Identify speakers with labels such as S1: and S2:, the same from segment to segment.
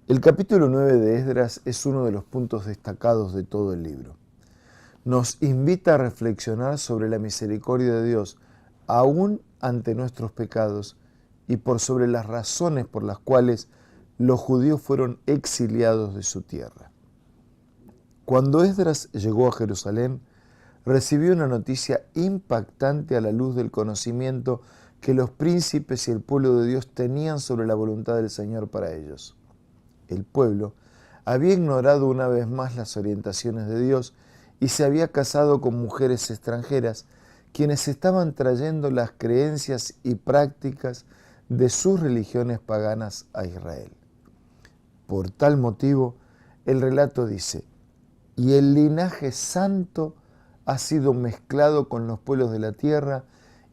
S1: El capítulo 9 de Esdras es uno de los puntos destacados de todo el libro. Nos invita a reflexionar sobre la misericordia de Dios, aún ante nuestros pecados, y por sobre las razones por las cuales los judíos fueron exiliados de su tierra. Cuando Esdras llegó a Jerusalén, recibió una noticia impactante a la luz del conocimiento que los príncipes y el pueblo de Dios tenían sobre la voluntad del Señor para ellos. El pueblo había ignorado una vez más las orientaciones de Dios y se había casado con mujeres extranjeras, quienes estaban trayendo las creencias y prácticas de sus religiones paganas a Israel. Por tal motivo, el relato dice: y el linaje santo ha sido mezclado con los pueblos de la tierra,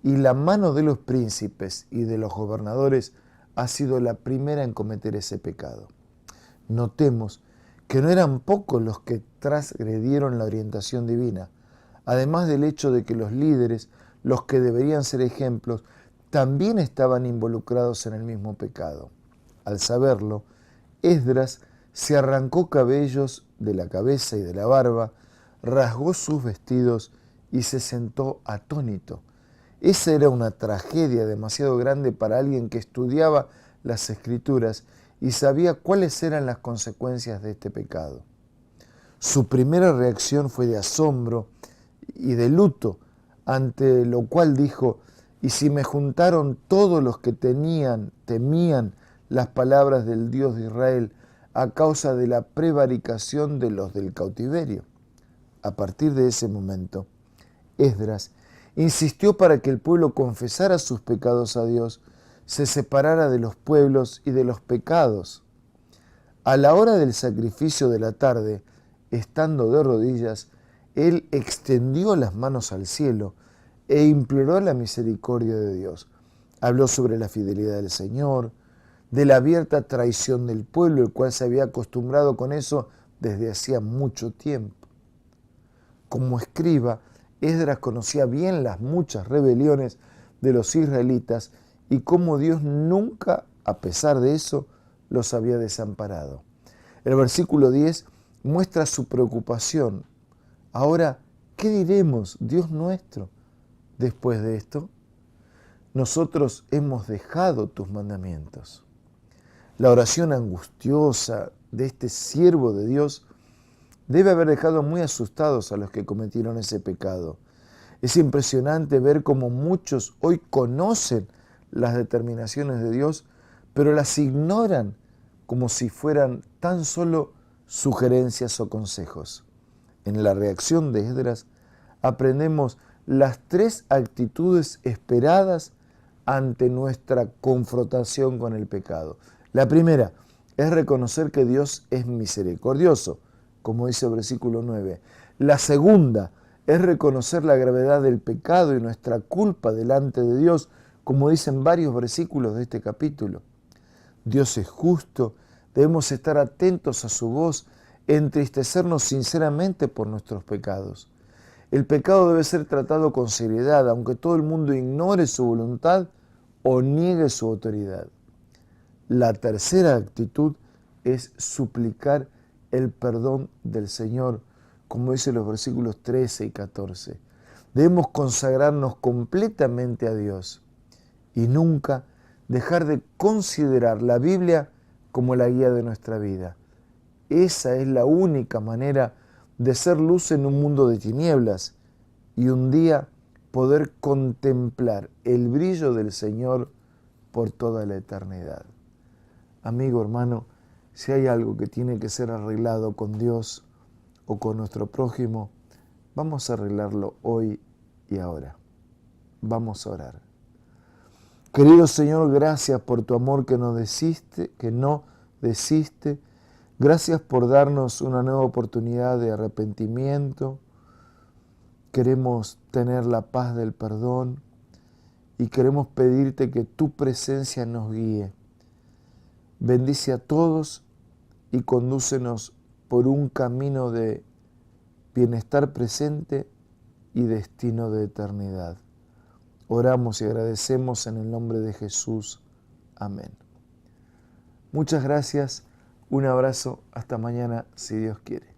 S1: y la mano de los príncipes y de los gobernadores ha sido la primera en cometer ese pecado. Notemos que no eran pocos los que transgredieron la orientación divina, además del hecho de que los líderes, los que deberían ser ejemplos, también estaban involucrados en el mismo pecado. Al saberlo, Esdras se arrancó cabellos de la cabeza y de la barba, rasgó sus vestidos y se sentó atónito. Esa era una tragedia demasiado grande para alguien que estudiaba las Escrituras y sabía cuáles eran las consecuencias de este pecado. Su primera reacción fue de asombro y de luto, ante lo cual dijo: y si me juntaron todos los que temían las palabras del Dios de Israel a causa de la prevaricación de los del cautiverio. A partir de ese momento, Esdras insistió para que el pueblo confesara sus pecados a Dios, se separara de los pueblos y de los pecados. A la hora del sacrificio de la tarde, estando de rodillas, él extendió las manos al cielo e imploró la misericordia de Dios. Habló sobre la fidelidad del Señor, de la abierta traición del pueblo, el cual se había acostumbrado con eso desde hacía mucho tiempo. Como escriba, Esdras conocía bien las muchas rebeliones de los israelitas y cómo Dios nunca, a pesar de eso, los había desamparado. El versículo 10 muestra su preocupación. Ahora, ¿qué diremos, Dios nuestro, después de esto? Nosotros hemos dejado tus mandamientos. La oración angustiosa de este siervo de Dios debe haber dejado muy asustados a los que cometieron ese pecado. Es impresionante ver cómo muchos hoy conocen las determinaciones de Dios, pero las ignoran como si fueran tan solo sugerencias o consejos. En la reacción de Esdras aprendemos las tres actitudes esperadas ante nuestra confrontación con el pecado. La primera es reconocer que Dios es misericordioso, como dice el versículo 9. La segunda es reconocer la gravedad del pecado y nuestra culpa delante de Dios, como dicen varios versículos de este capítulo. Dios es justo, debemos estar atentos a su voz, entristecernos sinceramente por nuestros pecados. El pecado debe ser tratado con seriedad, aunque todo el mundo ignore su voluntad o niegue su autoridad. La tercera actitud es suplicar el perdón del Señor, como dicen los versículos 13 y 14. Debemos consagrarnos completamente a Dios y nunca dejar de considerar la Biblia como la guía de nuestra vida. Esa es la única manera de ser luz en un mundo de tinieblas y un día poder contemplar el brillo del Señor por toda la eternidad. Amigo, hermano, si hay algo que tiene que ser arreglado con Dios o con nuestro prójimo, vamos a arreglarlo hoy y ahora. Vamos a orar. Querido Señor, gracias por tu amor que no desiste. Gracias por darnos una nueva oportunidad de arrepentimiento. Queremos tener la paz del perdón y queremos pedirte que tu presencia nos guíe. Bendice a todos y condúcenos por un camino de bienestar presente y destino de eternidad. Oramos y agradecemos en el nombre de Jesús. Amén. Muchas gracias Un abrazo, hasta mañana si Dios quiere.